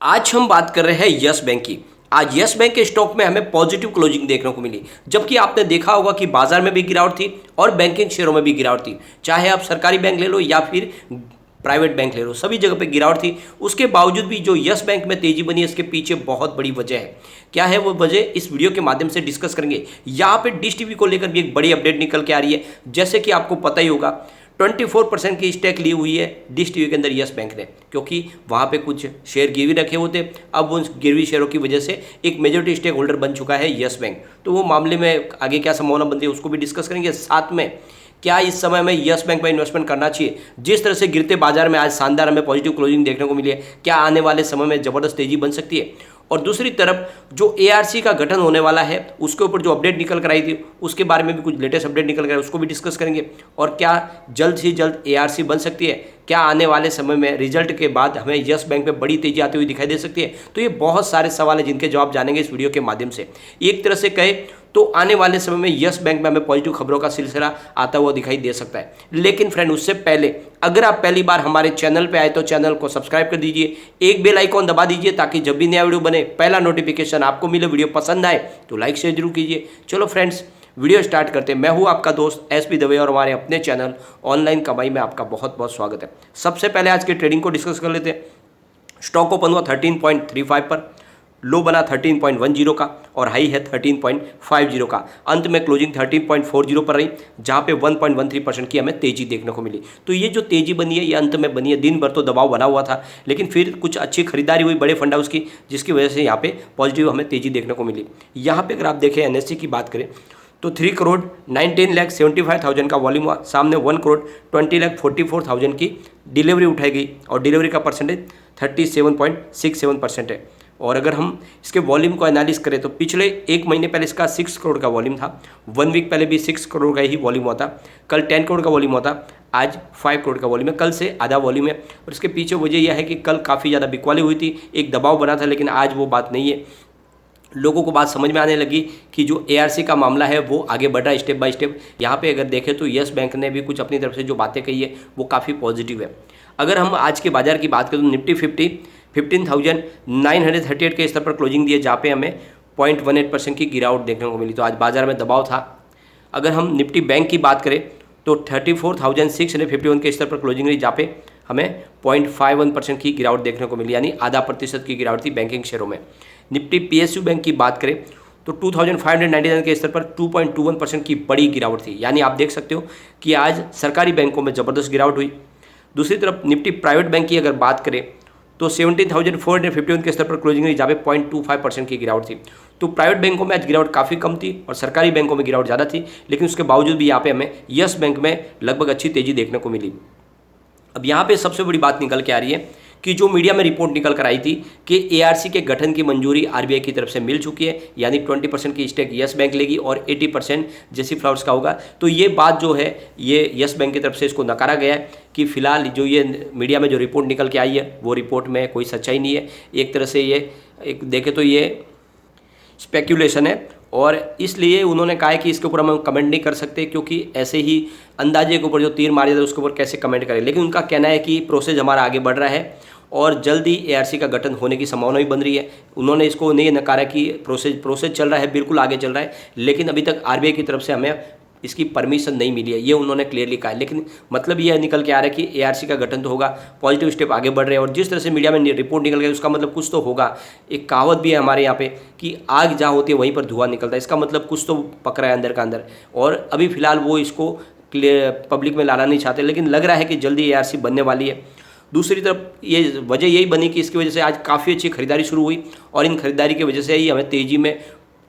आज हम बात कर रहे हैं यस बैंक की। आज यस बैंक के स्टॉक में हमें पॉजिटिव क्लोजिंग देखने को मिली, जबकि आपने देखा होगा कि बाजार में भी गिरावट थी और बैंकिंग शेयरों में भी गिरावट थी। चाहे आप सरकारी बैंक ले लो या फिर प्राइवेट बैंक ले लो, सभी जगह पे गिरावट थी। उसके बावजूद भी जो यस बैंक में तेजी बनी है, इसके पीछे बहुत बड़ी वजह है। क्या है वो वजह, इस वीडियो के माध्यम से डिस्कस करेंगे। यहाँ पे डिश टीवी को लेकर भी एक बड़ी अपडेट निकल के आ रही है। जैसे कि आपको पता ही होगा 24% की स्टेक ली हुई है डिश टीवी के अंदर यस बैंक ने, क्योंकि वहाँ पे कुछ शेयर गिरवी रखे होते। अब उन गिरवी शेयरों की वजह से एक मेजोरिटी स्टेक होल्डर बन चुका है यस बैंक। तो वो मामले में आगे क्या संभावना बनती है उसको भी डिस्कस करेंगे। साथ में क्या इस समय में यस बैंक में इन्वेस्टमेंट करना चाहिए, जिस तरह से गिरते बाजार में आज शानदार हमें पॉजिटिव क्लोजिंग देखने को मिली है, क्या आने वाले समय में जबरदस्त तेजी बन सकती है। और दूसरी तरफ जो एआरसी का गठन होने वाला है उसके ऊपर जो अपडेट निकल कर आई थी, उसके बारे में भी कुछ लेटेस्ट अपडेट निकल कर आई, उसको भी डिस्कस करेंगे। और क्या जल्द से जल्द एआरसी बन सकती है, क्या आने वाले समय में रिजल्ट के बाद हमें यस बैंक में बड़ी तेजी आती हुई दिखाई दे सकती है। तो ये बहुत सारे सवाल हैं जिनके जवाब जानेंगे इस वीडियो के माध्यम से। एक तरह से कहे तो आने वाले समय में यस बैंक में हमें पॉजिटिव खबरों का सिलसिला आता हुआ दिखाई दे सकता है। लेकिन फ्रेंड, उससे पहले अगर आप पहली बार हमारे चैनल पे आए तो चैनल को सब्सक्राइब कर दीजिए, एक बेल आइकॉन दबा दीजिए ताकि जब भी नया वीडियो बने पहला नोटिफिकेशन आपको मिले। वीडियो पसंद आए तो लाइक शेयर जरूर कीजिए। चलो फ्रेंड्स, वीडियो स्टार्ट करते हैं। मैं हूं आपका दोस्त एसपी दवे और हमारे अपने चैनल ऑनलाइन कमाई में आपका बहुत बहुत स्वागत है। सबसे पहले आज के ट्रेडिंग को डिस्कस कर लेते हैं। स्टॉक ओपन हुआ 13.35 पर, लो बना 13.10 का और हाई है 13.50 का। अंत में क्लोजिंग 13.40 पर रही, जहां पे 1.13% की हमें तेजी देखने को मिली। तो ये जो तेजी बनी है ये अंत में बनी है। दिन भर तो दबाव बना हुआ था, लेकिन फिर कुछ अच्छी खरीदारी हुई बड़े फंड हाउस की, जिसकी वजह से यहाँ पे पॉजिटिव हमें तेजी देखने को मिली। यहाँ पे अगर आप देखें एनएससी की बात करें तो 3,19,75,000 का वॉल्यूम हुआ। सामने 1,20,44,000 की डिलीवरी उठाई गई और डिलीवरी का परसेंटेज 37.67% है। और अगर हम इसके वॉल्यूम को एनालिस करें तो पिछले एक महीने पहले इसका 6 करोड़ का वॉल्यूम था। 1 वीक पहले भी 6 करोड़ का ही वॉल्यूम हुआ था। कल 10 करोड़ का वॉल्यूम हुआ था, आज 5 करोड़ का वॉल्यूम है। कल से आधा वॉल्यूम है। और इसके पीछे वजह यह है कि कल काफ़ी ज़्यादा बिकवाली हुई थी, एक दबाव बना था, लेकिन आज वो बात नहीं है। लोगों को बात समझ में आने लगी कि जो एआरसी का मामला है वो आगे बढ़ रहा है स्टेप बाय स्टेप। यहाँ पे अगर देखें तो यस बैंक ने भी कुछ अपनी तरफ से जो बातें कही है वो काफ़ी पॉजिटिव है। अगर हम आज के बाजार की बात करें तो निफ्टी 15,938 के स्तर पर क्लोजिंग दिए, जहाँ पे हमें 0.18% की गिरावट देखने को मिली। तो आज बाजार में दबाव था। अगर हम निफ्टी बैंक की बात करें तो 34,651 के स्तर पर क्लोजिंग रही, जहाँ पे हमें 0.51% की गिरावट देखने को मिली, यानी आधा प्रतिशत की गिरावट थी बैंकिंग शेयरों में। निफ्टी पीएसयू बैंक की बात करें तो 2,599 के स्तर पर 2.21% की बड़ी गिरावट थी, यानी आप देख सकते हो कि आज सरकारी बैंकों में ज़बरदस्त गिरावट हुई। दूसरी तरफ निफ्टी प्राइवेट बैंक की अगर बात करें तो 17,451 के स्तर पर क्लोजिंग रही, जहाँ पे 0.25% की गिरावट थी। तो प्राइवेट बैंकों में आज गिरावट काफ़ी कम थी और सरकारी बैंकों में गिरावट ज़्यादा थी, लेकिन उसके बावजूद भी यहाँ पे हमें यस बैंक में लगभग अच्छी तेजी देखने को मिली। अब यहाँ पे सबसे बड़ी बात निकल के आ रही है कि जो मीडिया में रिपोर्ट निकल कर आई थी कि एआरसी के गठन की मंजूरी आरबीआई की तरफ से मिल चुकी है, यानी 20% की स्टेक यस बैंक लेगी और 80% जेसी फ्लावर्स का होगा। तो ये बात जो है ये यस बैंक की तरफ से इसको नकारा गया है कि फिलहाल जो ये मीडिया में जो रिपोर्ट निकल के आई है वो रिपोर्ट में कोई सच्चाई नहीं है। एक तरह से ये एक देखें तो ये स्पेक्यूलेशन है और इसलिए उन्होंने कहा है कि इसके ऊपर हम कमेंट नहीं कर सकते, क्योंकि ऐसे ही अंदाजे के ऊपर जो तीर मारे जाते उसके ऊपर कैसे कमेंट करें। लेकिन उनका कहना है कि प्रोसेस हमारा आगे बढ़ रहा है और जल्द ही एआरसी का गठन होने की संभावना भी बन रही है। उन्होंने इसको नहीं नकारा कि प्रोसेस चल रहा है, बिल्कुल आगे चल रहा है, लेकिन अभी तक आरबीआई की तरफ से हमें इसकी परमिशन नहीं मिली है, ये उन्होंने क्लियरली कहा है। लेकिन मतलब ये निकल के आ रहा है कि एआरसी का गठन तो होगा, पॉजिटिव स्टेप आगे बढ़ रहे हैं। और जिस तरह से मीडिया में रिपोर्ट निकल गई उसका मतलब कुछ तो होगा। एक कहावत भी है हमारे यहाँ पे कि आग जहाँ होती है वहीं पर धुआं निकलता है। इसका मतलब कुछ तो पक रहा है अंदर का अंदर, और अभी फिलहाल वो इसको पब्लिक में लाना नहीं चाहते, लेकिन लग रहा है कि जल्दी एआरसी बनने वाली है। दूसरी तरफ ये वजह यही बनी कि इसकी वजह से आज काफ़ी अच्छी खरीदारी शुरू हुई और इन खरीदारी की वजह से ही हमें तेज़ी में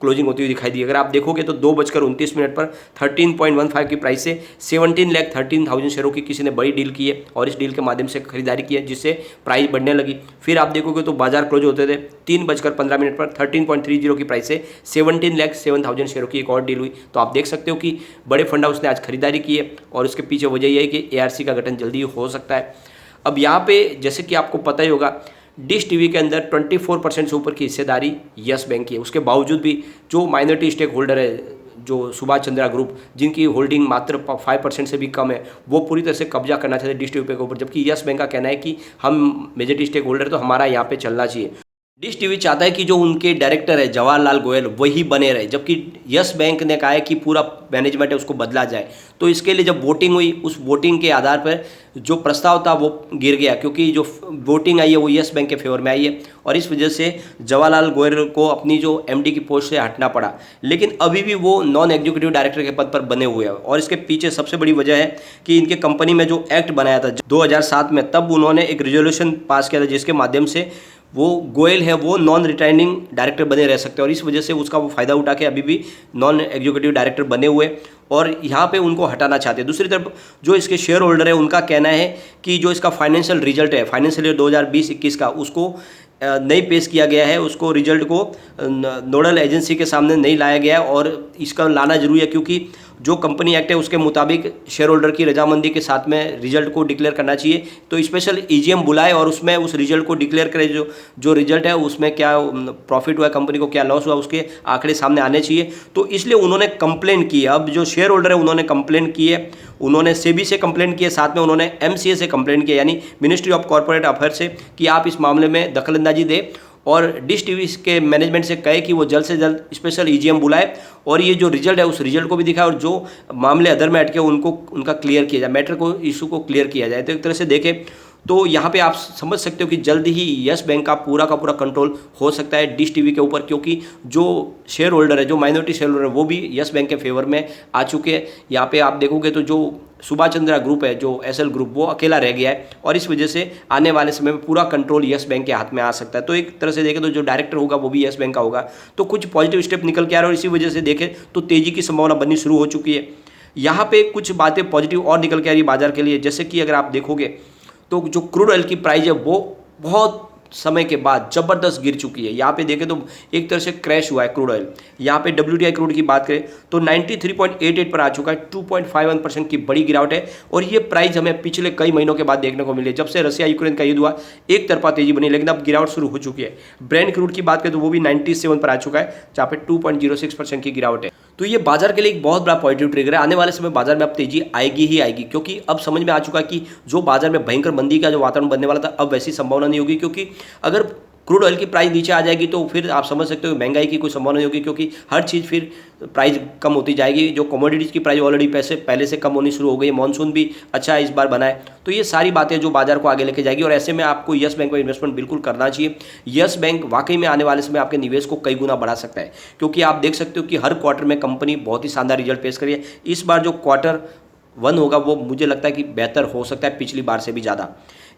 क्लोजिंग होती हुई दिखाई दी। अगर आप देखोगे तो 2:29 पर 13.15 की प्राइस से 17,13,000 शेयरों की किसी ने बड़ी डील की है और इस डील के माध्यम से खरीदारी की है, जिससे प्राइस बढ़ने लगी। फिर आप देखोगे तो बाजार क्लोज होते थे 3:15 पर 13.30 की प्राइस से 17,07,000 शेयरों की एक और डील हुई। तो आप देख सकते हो कि बड़े फंड हाउस ने आज खरीदारी की है और उसके पीछे वजह यह है कि एआरसी का गठन जल्दी हो सकता है। अब यहाँ पे जैसे कि आपको पता ही होगा डिश टीवी के अंदर 24% से ऊपर की हिस्सेदारी यस बैंक की है। उसके बावजूद भी जो माइनॉरिटी स्टेक होल्डर है, जो सुभाष चंद्रा ग्रुप, जिनकी होल्डिंग मात्र 5% से भी कम है, वो पूरी तरह से कब्जा करना चाहते हैं डिश टीवी के ऊपर, जबकि यस बैंक का कहना है कि हम मेजॉरिटी स्टेक होल्डर तो हमारा यहाँ पे चलना चाहिए। डिश टीवी चाहता है कि जो उनके डायरेक्टर है जवाहरलाल गोयल वही बने रहे, जबकि यस बैंक ने कहा है कि पूरा मैनेजमेंट है उसको बदला जाए। तो इसके लिए जब वोटिंग हुई, उस वोटिंग के आधार पर जो प्रस्ताव था वो गिर गया, क्योंकि जो वोटिंग आई है वो यस बैंक के फेवर में आई है और इस वजह से जवाहरलाल गोयल को अपनी जो एमडी की पोस्ट से हटना पड़ा। लेकिन अभी भी वो नॉन एग्जीक्यूटिव डायरेक्टर के पद पर बने हुए हैं और इसके पीछे सबसे बड़ी वजह है कि इनके कंपनी में जो एक्ट बनाया था 2007 में, तब उन्होंने एक रेजोल्यूशन पास किया था जिसके माध्यम से वो गोयल है वो नॉन रिटायरिंग डायरेक्टर बने रह सकते हैं और इस वजह से उसका वो फ़ायदा उठा के अभी भी नॉन एग्जीक्यूटिव डायरेक्टर बने हुए और यहाँ पे उनको हटाना चाहते हैं। दूसरी तरफ जो इसके शेयर होल्डर है उनका कहना है कि जो इसका फाइनेंशियल रिजल्ट है, फाइनेंशियल ईयर 2020-21 का, उसको नहीं पेश किया गया है, उसको रिजल्ट को नोडल एजेंसी के सामने नहीं लाया गया और इसका लाना जरूरी है, क्योंकि जो कंपनी एक्ट है उसके मुताबिक शेयर होल्डर की रजामंदी के साथ में रिजल्ट को डिक्लेयर करना चाहिए। तो स्पेशल ईजीएम बुलाए और उसमें उस रिजल्ट को डिक्लेयर करे, जो रिजल्ट है उसमें क्या प्रॉफिट हुआ कंपनी को, क्या लॉस हुआ, उसके आंकड़े सामने आने चाहिए। तो इसलिए उन्होंने कंप्लेन की है। अब जो शेयर होल्डर है उन्होंने कंप्लेन की है, उन्होंने सेबी से कंप्लेन की है, साथ में उन्होंने एमसीए से कंप्लेन की है, यानी मिनिस्ट्री ऑफ कॉर्पोरेट अफेयर से, कि आप इस मामले में दखलंदाजी दें और डिश टीवी के मैनेजमेंट से कहे कि वो जल्द से जल्द स्पेशल ईजीएम बुलाए और ये जो रिजल्ट है उस रिजल्ट को भी दिखाए और जो मामले अदर में अटके उनको उनका क्लियर किया जाए, मैटर को, इशू को क्लियर किया जाए। तो एक तरह से देखें तो यहाँ पे आप समझ सकते हो कि जल्द ही यस बैंक का पूरा कंट्रोल हो सकता है डिश टीवी के ऊपर, क्योंकि जो शेयर होल्डर है, जो माइनॉरिटी शेयर होल्डर है, वो भी यस बैंक के फेवर में आ चुके हैं। यहाँ पे आप देखोगे तो जो सुभाष चंद्रा ग्रुप है, जो एसएल ग्रुप, वो अकेला रह गया है और इस वजह से आने वाले समय में पूरा कंट्रोल यस बैंक के हाथ में आ सकता है। तो एक तरह से देखें तो जो डायरेक्टर होगा वो भी यस बैंक का होगा। तो कुछ पॉजिटिव स्टेप निकल के आ रहे हैं और इसी वजह से देखें तो तेजी की संभावना बननी शुरू हो चुकी है। यहाँ पे कुछ बातें पॉजिटिव और निकल के आ रही है बाजार के लिए, जैसे कि अगर आप देखोगे तो जो क्रूड ऑयल की प्राइस है वो बहुत समय के बाद ज़बरदस्त गिर चुकी है। यहाँ पे देखें तो एक तरह से क्रैश हुआ है क्रूड ऑयल। यहाँ पे WTI क्रूड की बात करें तो 93.88 पर आ चुका है, 2.51% की बड़ी गिरावट है और ये प्राइस हमें पिछले कई महीनों के बाद देखने को मिली। जब से रसिया यूक्रेन का युद्ध हुआ एक तरफा तेजी बनी, लेकिन अब गिरावट शुरू हो चुकी है। ब्रेंट क्रूड की बात करें तो वो भी 97 पर आ चुका है, जहाँ पे 2.06% की गिरावट है। तो ये बाजार के लिए एक बहुत बड़ा पॉजिटिव ट्रिगर है। आने वाले समय बाजार में अब तेजी आएगी ही आएगी, क्योंकि अब समझ में आ चुका है कि जो बाजार में भयंकर मंदी का जो वातावरण बनने वाला था, अब वैसी संभावना नहीं होगी, क्योंकि अगर क्रूड ऑयल की प्राइस नीचे आ जाएगी तो फिर आप समझ सकते हो महंगाई की कोई संभावना नहीं होगी, क्योंकि हर चीज़ फिर प्राइस कम होती जाएगी। जो कमोडिटीज़ की प्राइस ऑलरेडी पहले से कम होनी शुरू हो गई है, मॉनसून भी अच्छा है इस बार बना है। तो ये सारी बातें जो बाजार को आगे लेके जाएगी और ऐसे में आपको यस बैंक में इन्वेस्टमेंट बिल्कुल करना चाहिए। यस बैंक वाकई में आने वाले समय आपके निवेश को कई गुना बढ़ा सकता है, क्योंकि आप देख सकते हो कि हर क्वार्टर में कंपनी बहुत ही शानदार रिजल्ट पेश करी है। इस बार जो Q1 होगा वो मुझे लगता है कि बेहतर हो सकता है पिछली बार से भी ज़्यादा।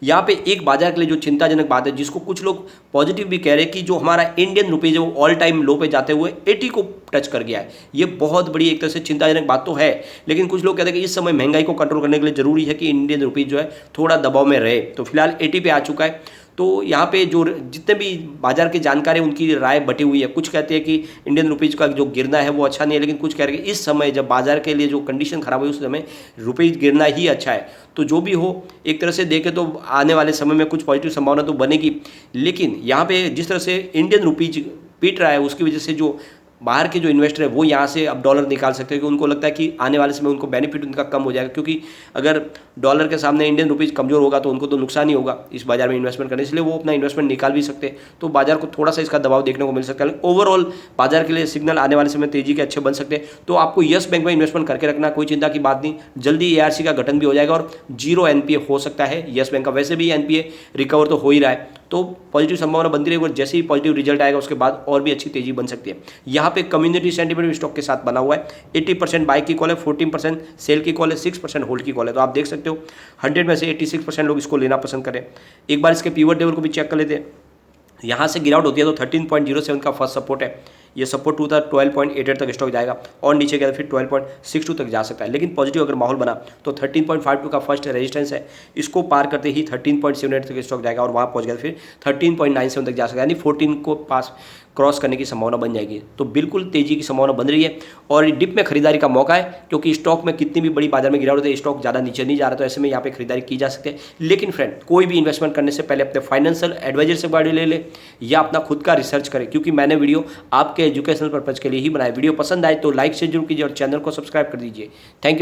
यहाँ पे एक बाजार के लिए जो चिंताजनक बात है, जिसको कुछ लोग पॉजिटिव भी कह रहे हैं, कि जो हमारा इंडियन रुपीज है वो ऑल टाइम लो पे जाते हुए 80 को टच कर गया है। ये बहुत बड़ी एक तरह से चिंताजनक बात तो है, लेकिन कुछ लोग कहते हैं कि इस समय महंगाई को कंट्रोल करने के लिए जरूरी है कि इंडियन रुपीज जो है थोड़ा दबाव में रहे। तो फिलहाल 80 पे आ चुका है। तो यहाँ पे जो जितने भी बाजार की जानकारी उनकी राय बटी हुई है। कुछ कहते हैं कि इंडियन रुपीज का जो गिरना है वो अच्छा नहीं है, लेकिन कुछ कह रहे हैं कि इस समय जब बाजार के लिए जो कंडीशन खराब हुई उस समय रुपीज गिरना ही अच्छा है। तो जो भी हो, एक तरह से देखें तो आने वाले समय में कुछ पॉजिटिव संभावना तो बनेगी, लेकिन यहाँ पे जिस तरह से इंडियन रुपीज पीट रहा है उसकी वजह से जो बाहर के जो इन्वेस्टर है वो यहाँ से अब डॉलर निकाल सकते हैं, क्योंकि उनको लगता है कि आने वाले समय उनको बेनिफिट उनका कम हो जाएगा, क्योंकि अगर डॉलर के सामने इंडियन रुपीज़ कमजोर होगा तो उनको तो नुकसान ही होगा इस बाजार में इन्वेस्टमेंट करने, इसलिए वो अपना इन्वेस्टमेंट निकाल भी सकते हैं। तो बाजार को थोड़ा सा इसका दबाव देखने को मिल सकता है। ओवरऑल बाजार के लिए सिग्नल आने वाले समय तेजी के अच्छे बन सकते हैं। तो आपको यस बैंक में इन्वेस्टमेंट करके रखना, कोई चिंता की बात नहीं। जल्दी ARC का गठन भी हो जाएगा और 0 NPA हो सकता है यस बैंक का। वैसे भी NPA रिकवर तो हो ही रहा है, तो पॉजिटिव संभावना बनती रहेगी और जैसे ही पॉजिटिव रिजल्ट आएगा उसके बाद और भी अच्छी तेजी बन सकती है। यहाँ पे कम्युनिटी सेंटीमेंट स्टॉक के साथ बना हुआ है। 80% बाई की कॉल है, 14% सेल की कॉल है, 6% होल्ड की कॉल है। तो आप देख सकते हो 100 में से 86% लोग इसको लेना पसंद करें। एक बार इसके पिवट लेवल को भी चेक कर लेते हैं। यहाँ से गिरावट होती है तो 13.07 का फर्स्ट सपोर्ट है, ये सपोर्ट टू था 12.88 तक स्टॉक जाएगा और नीचे गया फिर 12.62 तक जा सकता है। लेकिन पॉजिटिव अगर माहौल बना तो 13.52 का फर्स्ट रेजिस्टेंस है, इसको पार करते ही 13.78 तक स्टॉक जाएगा और वहाँ पहुँच गया फिर 13.97 तक जा सकता है, यानी 14 को पास क्रॉस करने की संभावना बन जाएगी। तो बिल्कुल तेजी की संभावना बन रही है और डिप में खरीदारी का मौका है, क्योंकि स्टॉक में कितनी भी बड़ी बाजार में गिरावट होती है स्टॉक ज़्यादा नीचे नहीं जा रहा, तो ऐसे में यहाँ पे खरीदारी की जा सकती है। लेकिन फ्रेंड, कोई भी इन्वेस्टमेंट करने से पहले अपने फाइनेंशियल एडवाइजर से गाड़ी ले ले या अपना खुद का रिसर्च करें, क्योंकि मैंने वीडियो आपके एजुकेशनल पर्पज़ के लिए ही बनाया। वीडियो पसंद आए तो लाइक से जरूर कीजिए और चैनल को सब्सक्राइब कर दीजिए। Thank you.